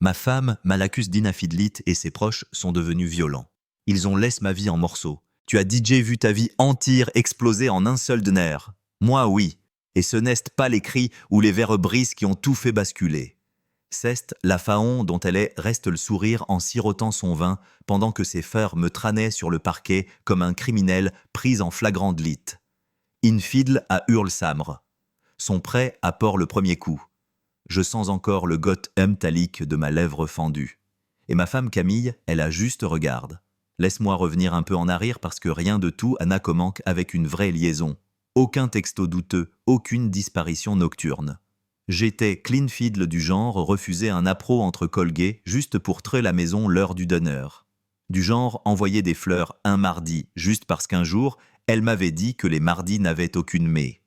Ma femme l'accuse d'infidélité et ses proches sont devenus violents. Ils ont laissé ma vie en morceaux. Tu as DJ vu ta vie entière exploser en un seul de nerf. Moi oui. Et ce n'est pas les cris ou les verres brises qui ont tout fait basculer. C'est la faon dont elle reste le sourire en sirotant son vin pendant que ses frères me trânaient sur le parquet comme un criminel pris en flagrant délit. Infidèle à hurle-samre. Son prêt apporte le premier coup. Je sens encore le goth métallique de ma lèvre fendue. Et ma femme Camille, elle a juste regarde. Laisse-moi revenir un peu en arrière parce que rien de tout n'a manque avec une vraie liaison. Aucun texto douteux, aucune disparition nocturne. J'étais clean fiddle du genre refuser un appro entre colgués juste pour treuer la maison l'heure du dinner. Du genre envoyer des fleurs un mardi juste parce qu'un jour, elle m'avait dit que les mardis n'avaient aucune mais.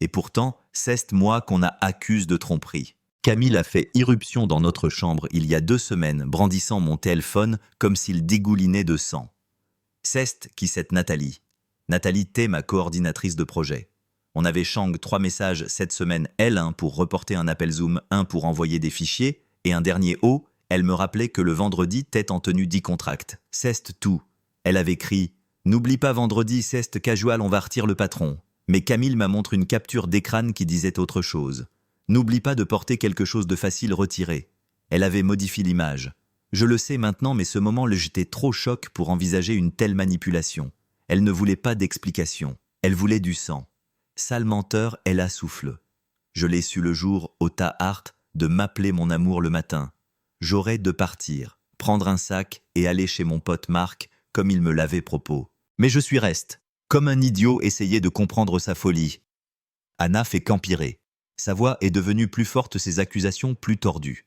Et pourtant, c'est moi qu'on a accuse de tromperie. Camille a fait irruption dans notre chambre il y a 2 semaines, brandissant mon téléphone comme s'il dégoulinait de sang. C'est qui cette Nathalie. Nathalie était ma coordinatrice de projet. On avait chang 3 messages cette semaine, elle, un pour reporter un appel Zoom, un pour envoyer des fichiers, et un dernier haut, elle me rappelait que le vendredi t'es en tenue d'e-contract. C'est tout. Elle avait écrit « N'oublie pas vendredi, c'est casual, on va retirer le patron ». Mais Camille m'a montré une capture d'écran qui disait autre chose. N'oublie pas de porter quelque chose de facile retiré. Elle avait modifié l'image. Je le sais maintenant, mais ce moment j'étais trop choc pour envisager une telle manipulation. Elle ne voulait pas d'explication. Elle voulait du sang. Sale menteur, elle a souffle. Je l'ai su le jour, au tas hart, de m'appeler mon amour le matin. J'aurais de partir, prendre un sac et aller chez mon pote Marc, comme il me l'avait propos. Mais je suis reste. Comme un idiot essayer de comprendre sa folie. Anna fait qu'empirer. Sa voix est devenue plus forte, ses accusations plus tordues.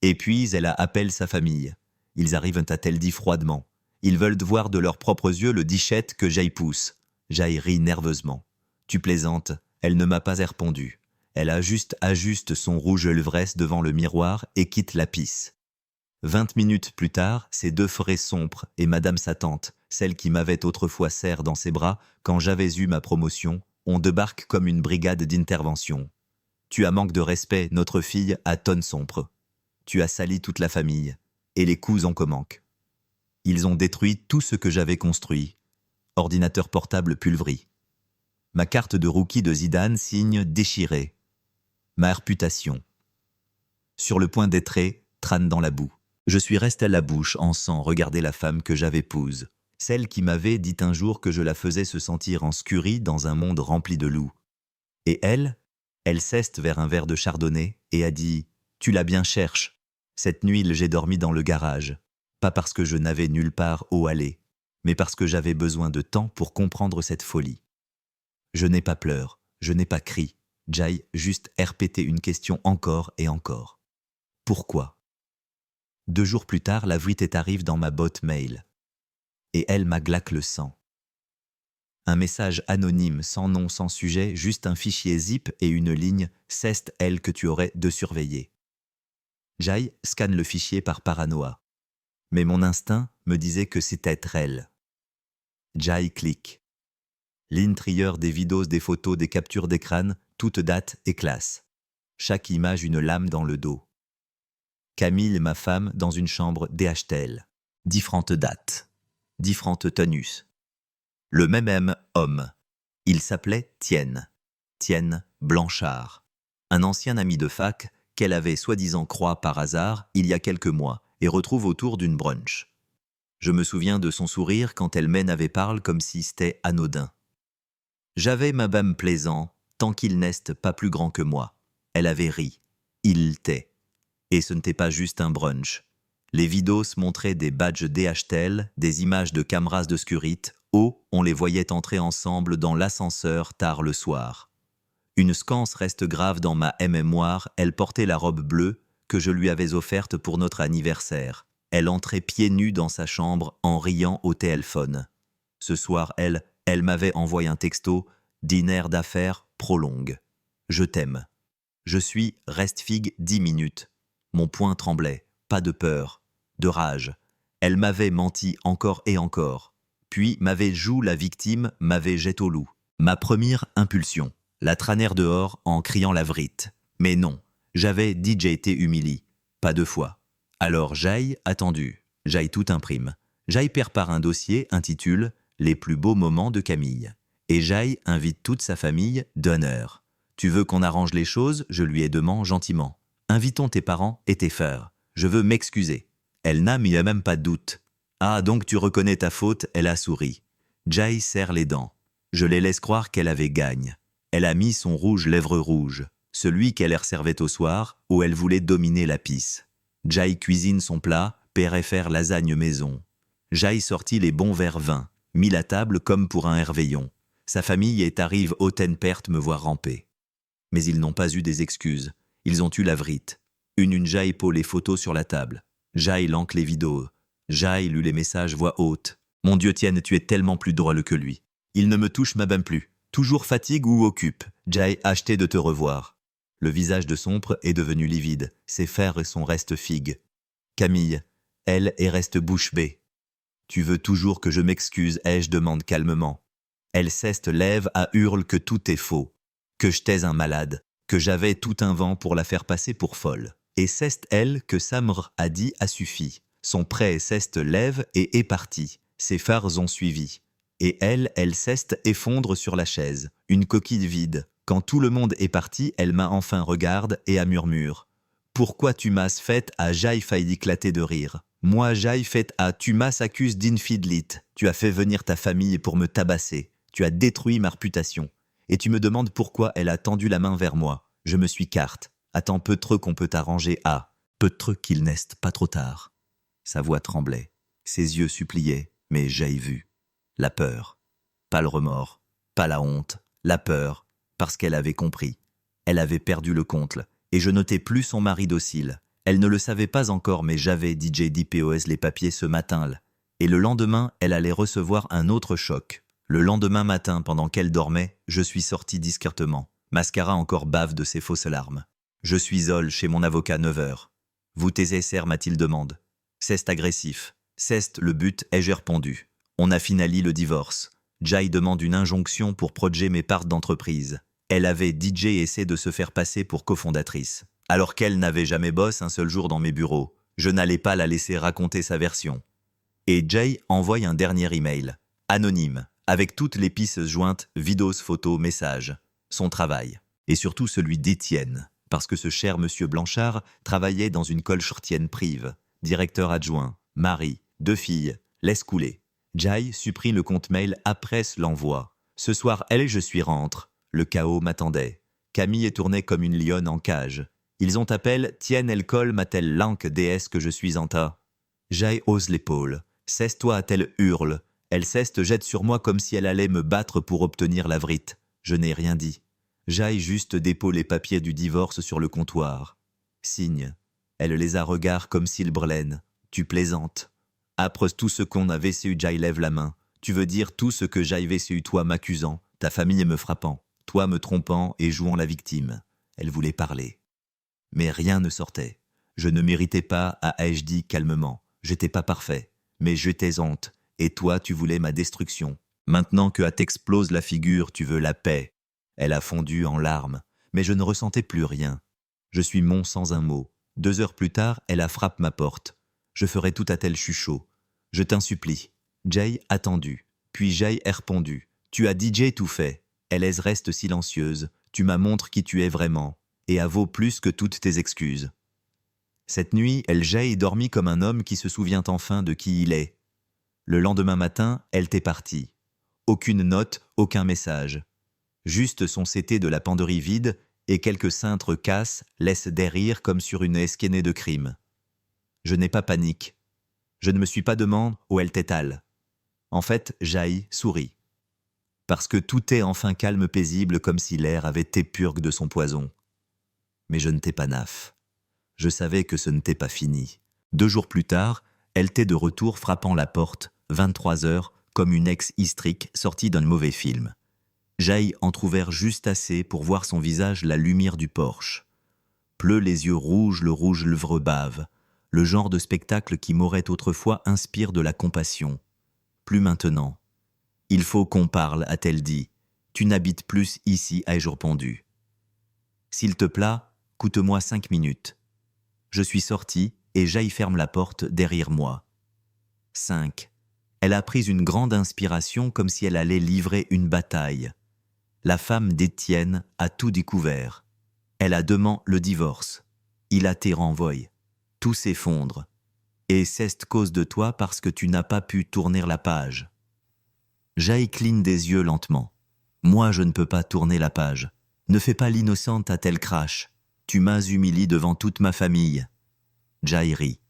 Et puis elle appelle sa famille. Ils arrivent a-t-elle dit froidement. Ils veulent voir de leurs propres yeux le dichette que j'aille pousse. J'aille rit nerveusement. Tu plaisantes, elle ne m'a pas répondu. Elle ajuste son rouge levresse devant le miroir et quitte la pisse. 20 minutes plus tard, ces 2 forêts sombres et madame sa tante, celle qui m'avait autrefois serré dans ses bras quand j'avais eu ma promotion, on débarque comme une brigade d'intervention. Tu as manque de respect, notre fille a tonne sombre. Tu as sali toute la famille, et les coups en commanquent. Ils ont détruit tout ce que j'avais construit. Ordinateur portable pulverie. Ma carte de rookie de Zidane signe déchirée. Ma réputation. Sur le point d'être trâne dans la boue. Je suis resté à la bouche en sang regarder la femme que j'avais épouse. Celle qui m'avait dit un jour que je la faisais se sentir en scurie dans un monde rempli de loups. Et elle ceste vers un verre de chardonnay et a dit « Tu l'as bien cherche ». Cette nuit, j'ai dormi dans le garage. Pas parce que je n'avais nulle part où aller, mais parce que j'avais besoin de temps pour comprendre cette folie. Je n'ai pas pleuré, je n'ai pas crié. J'ai juste répété une question encore et encore. Pourquoi ? 2 jours plus tard, la vuitée arrive dans ma boîte mail. Et elle m'aglaque le sang. Un message anonyme, sans nom, sans sujet, juste un fichier zip et une ligne « C'est elle que tu aurais de surveiller ». Jai scanne le fichier par paranoïa. Mais mon instinct me disait que c'était elle. Jai clique. L'intérieur des vidéos, des photos, des captures d'écran, toute date et classe. Chaque image une lame dans le dos. Camille, ma femme, dans une chambre DHTL. Différentes dates. Différentes tenues. Le même homme. Il s'appelait Tienne. Tienne Blanchard. Un ancien ami de fac qu'elle avait soi-disant croisé par hasard il y a quelques mois et retrouve autour d'une brunch. Je me souviens de son sourire quand elle m'avait parlé comme si c'était anodin. J'avais ma bâme plaisant, tant qu'il n'est pas plus grand que moi. Elle avait ri. Il l'était. Et ce n'était pas juste un brunch. Les vidéos montraient des badges DHTL, des images de caméras de sécurité. On les voyait entrer ensemble dans l'ascenseur tard le soir. Une séquence reste grave dans ma mémoire, elle portait la robe bleue que je lui avais offerte pour notre anniversaire. Elle entrait pieds nus dans sa chambre en riant au téléphone. Ce soir, elle m'avait envoyé un texto, dîner d'affaires prolongue. Je t'aime. Je suis reste figue 10 minutes. Mon poing tremblait, pas de peur, de rage. Elle m'avait menti encore et encore. Puis m'avait joué la victime, m'avait jeté au loup. Ma première impulsion, la traîner dehors en criant la vrite. Mais non, j'avais déjà été humilié. Pas 2 fois. Alors Jai, attendu. Jai tout imprime. Jai prépare un dossier intitule « Les plus beaux moments de Camille ». Et Jai invite toute sa famille d'honneur. Tu veux qu'on arrange les choses, je lui ai demandé gentiment. Invitons tes parents et tes frères. Je veux m'excuser. Elle n'a même pas de doute. Ah, donc tu reconnais ta faute, elle a souri. Jai serre les dents. Je les laisse croire qu'elle avait gagne. Elle a mis son rouge lèvres rouge, celui qu'elle leur servait au soir, où elle voulait dominer la pisse. Jai cuisine son plat, père et faire lasagne maison. Jai sortit les bons verres vin, mit la table comme pour un réveillon. Sa famille est arrive hautaine perte me voir ramper. Mais ils n'ont pas eu des excuses. Ils ont eu la vrite. Une Jai pose les photos sur la table. Jai lanque les vidéos. Jai lut les messages voix haute. Mon Dieu tienne, tu es tellement plus drôle que lui. Il ne me touche même plus. Toujours fatigue ou occupe. Jai acheté de te revoir. Le visage de Sompre est devenu livide. Ses fers sont reste figue. Camille, elle est reste bouche bée. Tu veux toujours que je m'excuse, ai-je demande calmement. Elle ceste lève à hurle que tout est faux, que j'étais un malade, que j'avais tout un vent pour la faire passer pour folle. Et ceste elle que Samr a dit a suffi. Son prêt ceste lève et est parti. Ses phares ont suivi. Et elle ceste effondre sur la chaise, une coquille vide. Quand tout le monde est parti, elle m'a enfin regarde et a murmure. Pourquoi tu m'as fait à Jai failli éclater de rire. Moi Jai fait à tu m'as accuse d'infidélité. Tu as fait venir ta famille pour me tabasser. Tu as détruit ma réputation. Et tu me demandes pourquoi elle a tendu la main vers moi. Je me suis carte. Attends peu trop qu'on peut t'arranger à. Peu trop qu'il n'est pas trop tard. Sa voix tremblait. Ses yeux suppliaient, mais j'ai vu. La peur. Pas le remords. Pas la honte. La peur. Parce qu'elle avait compris. Elle avait perdu le compte. Et je notais plus son mari docile. Elle ne le savait pas encore, mais j'avais DJ DPOS les papiers ce matin-là. Et le lendemain, elle allait recevoir un autre choc. Le lendemain matin, pendant qu'elle dormait, je suis sorti discrètement. Mascara encore bave de ses fausses larmes. Je suis Zol chez mon avocat 9h. Vous taisez, sir, m'a-t-il demandé. C'est agressif. C'est le but, ai-je répondu. On a finalisé le divorce. Jai demande une injonction pour protéger mes parts d'entreprise. Elle avait DJ essayé de se faire passer pour cofondatrice. Alors qu'elle n'avait jamais bossé un seul jour dans mes bureaux. Je n'allais pas la laisser raconter sa version. Et Jai envoie un dernier email. Anonyme. Avec toutes les pistes jointes, vidéos, photos, messages. Son travail. Et surtout celui d'Étienne. Parce que ce cher monsieur Blanchard travaillait dans une colchetienne prive. Directeur adjoint. Mari. 2 filles. Laisse couler. Jai supprime le compte mail après l'envoi. Ce soir, elle et je suis rentre. Le chaos m'attendait. Camille est tournée comme une lionne en cage. Ils ont appel, tienne elle colle m'a-t-elle lanque déesse que je suis en tas. Jai hausse l'épaule. Cesse-toi a-t-elle hurle. Elle ceste jette sur moi comme si elle allait me battre pour obtenir la vrite. Je n'ai rien dit. Jai juste dépose les papiers du divorce sur le comptoir. Signe. Elle les a regard comme s'il brelaine. Tu plaisantes. Après tout ce qu'on avait su, Jai lève la main. Tu veux dire tout ce que j'avais su, toi m'accusant, ta famille me frappant, toi me trompant et jouant la victime. Elle voulait parler. Mais rien ne sortait. Je ne méritais pas, ai-je dit calmement. J'étais pas parfait, mais j'étais honte. Et toi, tu voulais ma destruction. Maintenant que t'explose la figure, tu veux la paix. Elle a fondu en larmes, mais je ne ressentais plus rien. Je suis mon sans un mot. 2 heures plus tard, elle a frappé ma porte. Je ferai tout à tel chuchot. Je t'en supplie. Jai attendu. Puis Jai a répondu. Tu as DJ tout fait. Elle reste silencieuse. Tu m'as montré qui tu es vraiment. Et a vaut plus que toutes tes excuses. Cette nuit, Jai dormit comme un homme qui se souvient enfin de qui il est. Le lendemain matin, elle t'est partie. Aucune note, aucun message. Juste son CT de la penderie vide et quelques cintres casses laissent derrière comme sur une esquinée de crime. Je n'ai pas panique. Je ne me suis pas demandé où elle t'étale. En fait, Jai sourit. Parce que tout est enfin calme paisible comme si l'air avait été purgue de son poison. Mais je ne t'ai pas naf. Je savais que ce n'était pas fini. 2 jours plus tard, elle t'est de retour frappant la porte, 23h, comme une ex-hystérique sortie d'un mauvais film. Jai entrouvert juste assez pour voir son visage la lumière du porche. Pleu les yeux rouges, le rouge lèvre bave. Le genre de spectacle qui m'aurait autrefois inspire de la compassion. Plus maintenant. Il faut qu'on parle, a-t-elle dit. Tu n'habites plus ici, ai-je répondu. S'il te plaît, coûte-moi 5 minutes. Je suis sorti, et Jai ferme la porte derrière moi. 5. Elle a pris une grande inspiration comme si elle allait livrer une bataille. La femme d'Étienne a tout découvert. Elle a demandé le divorce. Il a été renvoyé. Tout s'effondre. Et c'est cause de toi parce que tu n'as pas pu tourner la page. Jai cligne des yeux lentement. Moi, je ne peux pas tourner la page. Ne fais pas l'innocente à tel crash. Tu m'as humilié devant toute ma famille. Jai rit.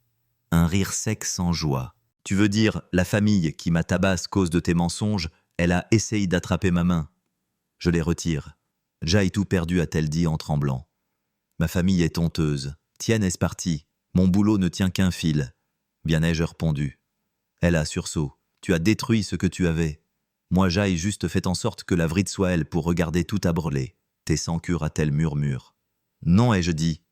Un rire sec sans joie. Tu veux dire, la famille qui m'a tabasse cause de tes mensonges, elle a essayé d'attraper ma main. Je les retire. Jai tout perdu a-t-elle dit en tremblant. Ma famille est honteuse. Tienne est partie. Mon boulot ne tient qu'un fil. Bien ai-je répondu. Elle a sursaut. Tu as détruit ce que tu avais. Moi, Jai juste fait en sorte que la vrite soit elle pour regarder tout à brûler. Tes sans cure a-t-elle murmure. Non, ai-je dit.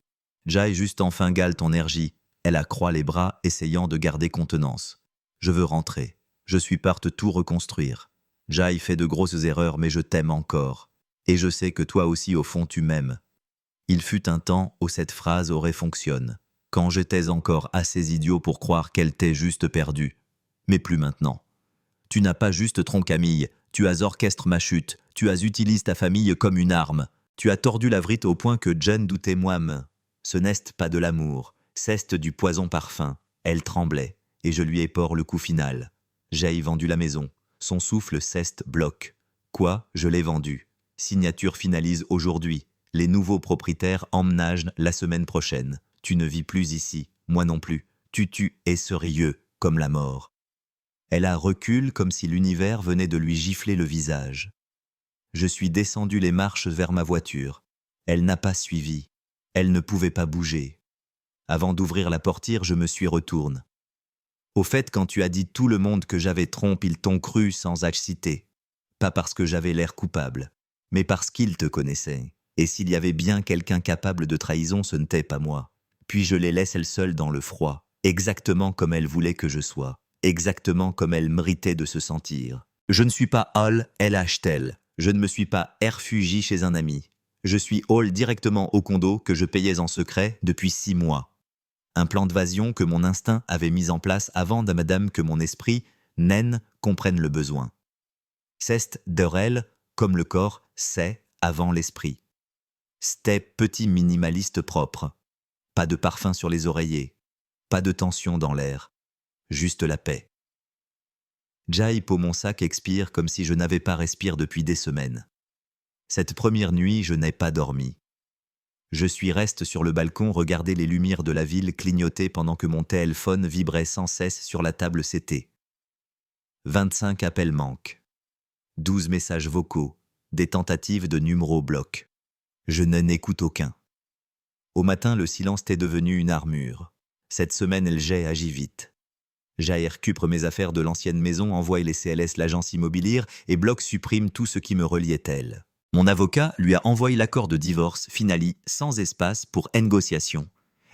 Jai juste enfin gale ton énergie. Elle accroît les bras, essayant de garder contenance. Je veux rentrer. Je suis parte tout reconstruire. Jai fait de grosses erreurs, mais je t'aime encore. Et je sais que toi aussi, au fond, tu m'aimes. Il fut un temps où cette phrase aurait fonctionné, quand j'étais encore assez idiot pour croire qu'elle t'ait juste perdue. Mais plus maintenant. Tu n'as pas juste trompé Camille, tu as orchestré ma chute, tu as utilisé ta famille comme une arme. Tu as tordu la vrite au point que Jen doutait moi-même. Ce n'est pas de l'amour, c'est du poison parfum. Elle tremblait, et je lui ai porté le coup final. J'ai vendu la maison. Son souffle ceste bloque. Quoi, je l'ai vendu. Signature finalise aujourd'hui. Les nouveaux propriétaires emménagent la semaine prochaine. Tu ne vis plus ici, moi non plus. Tu es sérieux, comme la mort. Elle a recul comme si l'univers venait de lui gifler le visage. Je suis descendu les marches vers ma voiture. Elle n'a pas suivi. Elle ne pouvait pas bouger. Avant d'ouvrir la portière, je me suis retourné. Au fait, quand tu as dit tout le monde que j'avais trompé, ils t'ont cru sans exciter. Pas parce que j'avais l'air coupable, mais parce qu'ils te connaissaient. Et s'il y avait bien quelqu'un capable de trahison, ce n'était pas moi. Puis je les laisse elle seule dans le froid, exactement comme elle voulait que je sois, exactement comme elle méritait de se sentir. Je ne suis pas Hall LHTEL, je ne me suis pas réfugié chez un ami. Je suis Hall directement au condo que je payais en secret depuis 6 mois. Un plan d'évasion que mon instinct avait mis en place avant de madame que mon esprit, naine, comprenne le besoin. C'est d'elle, comme le corps, c'est avant l'esprit. C'était petit minimaliste propre. Pas de parfum sur les oreillers. Pas de tension dans l'air. Juste la paix. Jai pour mon sac expire comme si je n'avais pas respiré depuis des semaines. Cette première nuit, je n'ai pas dormi. Je suis resté sur le balcon regarder les lumières de la ville clignoter pendant que mon téléphone vibrait sans cesse sur la table CT. 25 appels manquent. 12 messages vocaux, des tentatives de numéro bloc. Je n'écoute aucun. Au matin, le silence est devenu une armure. Cette semaine, j'ai agi vite. J'ai récupéré mes affaires de l'ancienne maison, envoie les CLS l'agence immobilière et bloc supprime tout ce qui me reliait elle. Mon avocat lui a envoyé l'accord de divorce finali sans espace pour négociation.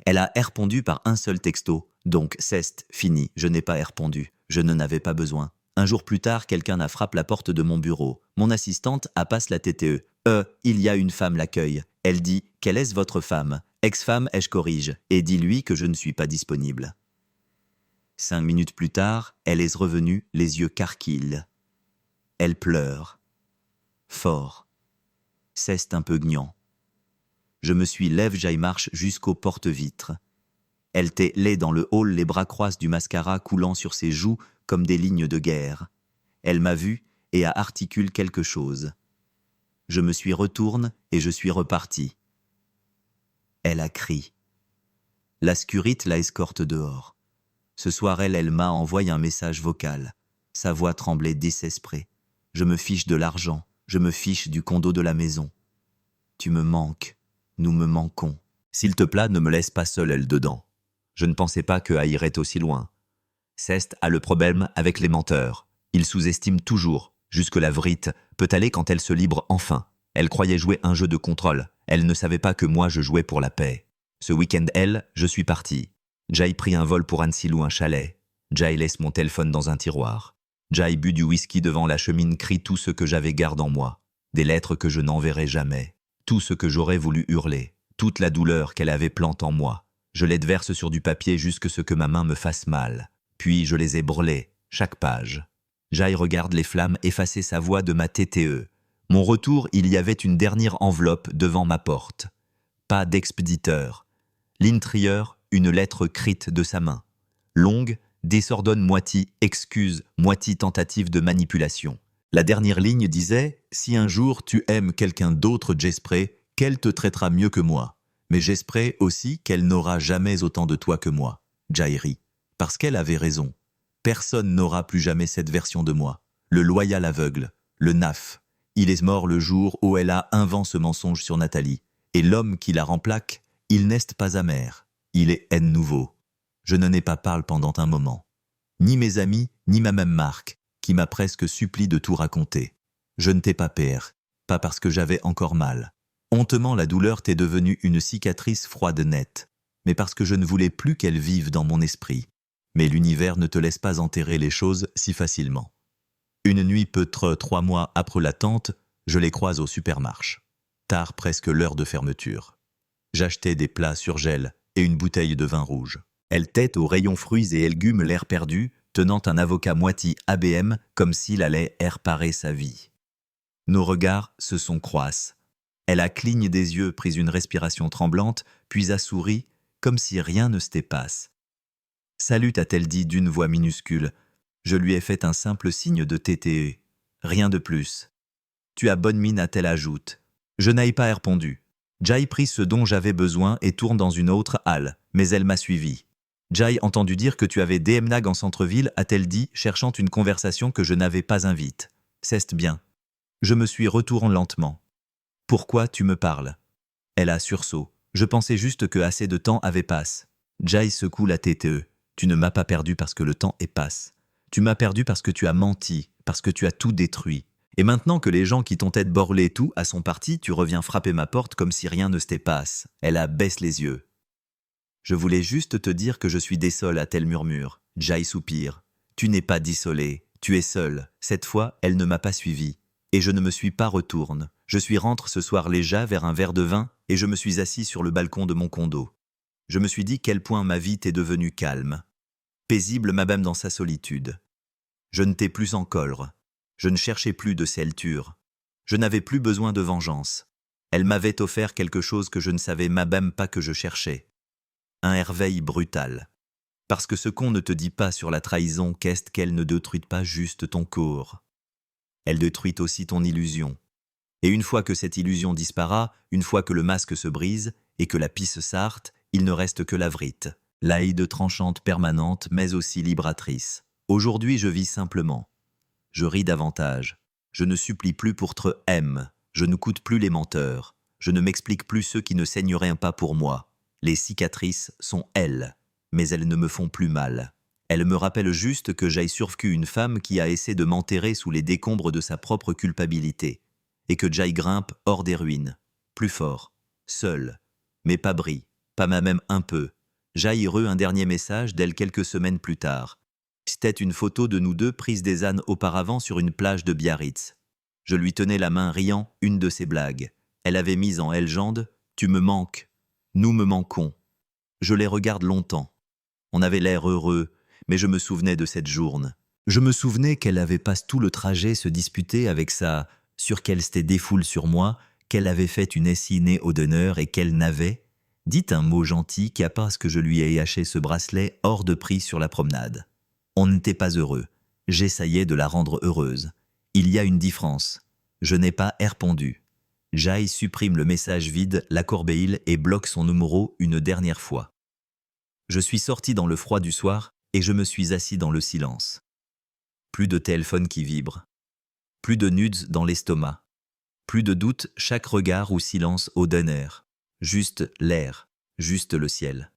Elle a répondu par un seul texto, donc c'est fini, je n'ai pas répondu, je n'en avais pas besoin. Un jour plus tard, quelqu'un a frappé la porte de mon bureau. Mon assistante a passe la TTE. Il y a une femme l'accueille. Elle dit « Quelle est votre femme ?» Ex-femme, je corrige, et dis-lui que je ne suis pas disponible. 5 minutes plus tard, elle est revenue, les yeux carquilles. Elle pleure. Fort. C'est un peu gnant. Je me suis lève, j'aille marche jusqu'aux porte-vitres. Elle t'est laid dans le hall, les bras croisés du mascara coulant sur ses joues comme des lignes de guerre. Elle m'a vu et a articulé quelque chose. Je me suis retourné et je suis reparti. Elle a crié. La scurite la escorte dehors. Ce soir, elle m'a envoyé un message vocal. Sa voix tremblait désespérée. Je me fiche de l'argent, je me fiche du condo de la maison. Tu me manques, nous me manquons. S'il te plaît, ne me laisse pas seule elle dedans. Je ne pensais pas que irait aussi loin. Cest a le problème avec les menteurs. Ils sous-estiment toujours. Jusque la vrite peut aller quand elle se libre enfin. Elle croyait jouer un jeu de contrôle. Elle ne savait pas que moi je jouais pour la paix. Ce week-end, je suis parti. Jai pris un vol pour Annecy ou un chalet. Jai laisse mon téléphone dans un tiroir. Jai bu du whisky devant la cheminée, crie tout ce que j'avais garde en moi. Des lettres que je n'enverrai jamais. Tout ce que j'aurais voulu hurler. Toute la douleur qu'elle avait plante en moi. Je les verse sur du papier jusque ce que ma main me fasse mal. Puis je les ai brûlés, chaque page. Jai regarde les flammes effacer sa voix de ma TTE. Mon retour, il y avait une dernière enveloppe devant ma porte. Pas d'expéditeur. L'intérieur, une lettre crite de sa main. Longue, désordonne moitié excuse, moitié tentative de manipulation. La dernière ligne disait « Si un jour tu aimes quelqu'un d'autre, Jespray, qu'elle te traitera mieux que moi. Mais Jespray aussi qu'elle n'aura jamais autant de toi que moi. » Jai rit. Parce qu'elle avait raison. Personne n'aura plus jamais cette version de moi. Le loyal aveugle, le naïf. Il est mort le jour où elle a inventé ce mensonge sur Nathalie. Et l'homme qui la remplaque, il n'est pas amer. Il est haine nouveau. Je n'en ai pas parlé pendant un moment. Ni mes amis, ni ma même Marc, qui m'a presque supplié de tout raconter. Je ne t'ai pas père, pas parce que j'avais encore mal. Hontement, la douleur t'est devenue une cicatrice froide nette, mais parce que je ne voulais plus qu'elle vive dans mon esprit. Mais l'univers ne te laisse pas enterrer les choses si facilement. Une nuit peut-être 3 mois après l'attente, je les croise au supermarché. Tard, presque l'heure de fermeture. J'achetais des plats sur gel et une bouteille de vin rouge. Elle tête au rayon fruits et légumes l'air perdu, tenant un avocat moitié ABM comme s'il allait réparer sa vie. Nos regards se sont croisés. Elle a cligne des yeux, pris une respiration tremblante, puis a souri, comme si rien ne s'était passé. « Salut » a-t-elle dit d'une voix minuscule. Je lui ai fait un simple signe de TTE. Rien de plus. « Tu as bonne mine » a-t-elle ajoute. Je n'ai pas répondu. Jai prit ce dont j'avais besoin et tourne dans une autre halle, mais elle m'a suivi. Jai entendu dire que tu avais déménagé en centre-ville, a-t-elle dit, cherchant une conversation que je n'avais pas invite. C'est bien. Je me suis retourné lentement. Pourquoi tu me parles? Elle a sursaut. Je pensais juste que assez de temps avait passé. Jai secoue la TTE. Tu ne m'as pas perdu parce que le temps est passe. Tu m'as perdu parce que tu as menti, parce que tu as tout détruit. Et maintenant que les gens qui t'ont été borlé tout à son parti, tu reviens frapper ma porte comme si rien ne s'était passé. Elle a baissé les yeux. Je voulais juste te dire que je suis désolé, a-t-elle murmure. Jai soupire. Tu n'es pas désolé, tu es seul. Cette fois, elle ne m'a pas suivi. Et je ne me suis pas retourné. Je suis rentré ce soir léger vers un verre de vin et je me suis assis sur le balcon de mon condo. Je me suis dit quel point ma vie t'est devenue calme. Paisible même dans sa solitude. Je ne t'ai plus en colère. Je ne cherchais plus de celture. Je n'avais plus besoin de vengeance. Elle m'avait offert quelque chose que je ne savais même pas que je cherchais. Un réveil brutal. Parce que ce qu'on ne te dit pas sur la trahison, qu'est-ce qu'elle ne détruit pas juste ton corps. Elle détruit aussi ton illusion. Et une fois que cette illusion disparaît, une fois que le masque se brise et que la pisse s'arte, il ne reste que la vrite. L'haïde tranchante permanente, mais aussi libratrice. Aujourd'hui, je vis simplement. Je ris davantage. Je ne supplie plus pour te aimer. Je ne coûte plus les menteurs. Je ne m'explique plus ceux qui ne saigneraient pas pour moi. Les cicatrices sont elles, mais elles ne me font plus mal. Elles me rappellent juste que j'ai survécu une femme qui a essayé de m'enterrer sous les décombres de sa propre culpabilité, et que Jai grimpe hors des ruines, plus fort, seul, mais pas brille, pas même un peu. Jai heureux un dernier message d'elle quelques semaines plus tard. C'était une photo de nous deux prise des ânes auparavant sur une plage de Biarritz. Je lui tenais la main riant une de ses blagues. Elle avait mis en légende « Tu me manques, nous me manquons ». Je les regarde longtemps. On avait l'air heureux, mais je me souvenais de cette journée. Je me souvenais qu'elle avait passé tout le trajet se disputer avec sa « sur qu'elle s'était défoule sur moi », qu'elle avait fait une essinée au donneur et qu'elle n'avait dit un mot gentil qui a parce que je lui ai haché ce bracelet hors de prix sur la promenade. On n'était pas heureux. J'essayais de la rendre heureuse. Il y a une différence. Je n'ai pas répondu. Jai supprime le message vide, la corbeille et bloque son numéro une dernière fois. Je suis sorti dans le froid du soir et je me suis assis dans le silence. Plus de téléphone qui vibre. Plus de nudes dans l'estomac. Plus de doute, chaque regard ou silence au donner. Juste l'air, juste le ciel.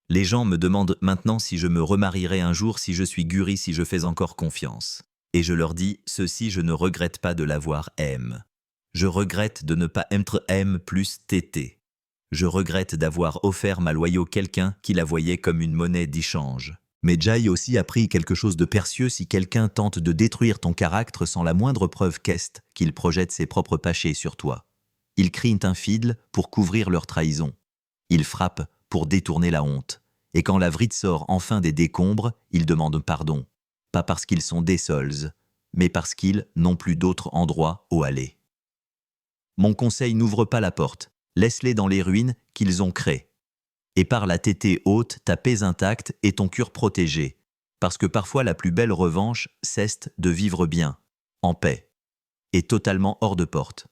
Les gens me demandent maintenant si je me remarierai un jour, si je suis guéri, si je fais encore confiance. Et je leur dis, ceci je ne regrette pas de l'avoir aimé. Je regrette de ne pas être aime plus tété. Je regrette d'avoir offert ma loyauté à quelqu'un qui la voyait comme une monnaie d'échange. Mais Jai aussi a appris quelque chose de précieux si quelqu'un tente de détruire ton caractère sans la moindre preuve qu'est qu'il projette ses propres péchés sur toi. Ils crient un fidèle pour couvrir leur trahison. Ils frappent pour détourner la honte. Et quand la vrille sort enfin des décombres, ils demandent pardon. Pas parce qu'ils sont des seuls, mais parce qu'ils n'ont plus d'autre endroit où aller. Mon conseil, n'ouvre pas la porte. Laisse-les dans les ruines qu'ils ont créées. Et par la tétée haute, ta paix intacte et ton cœur protégé. Parce que parfois la plus belle revanche, c'est de vivre bien, en paix, et totalement hors de porte.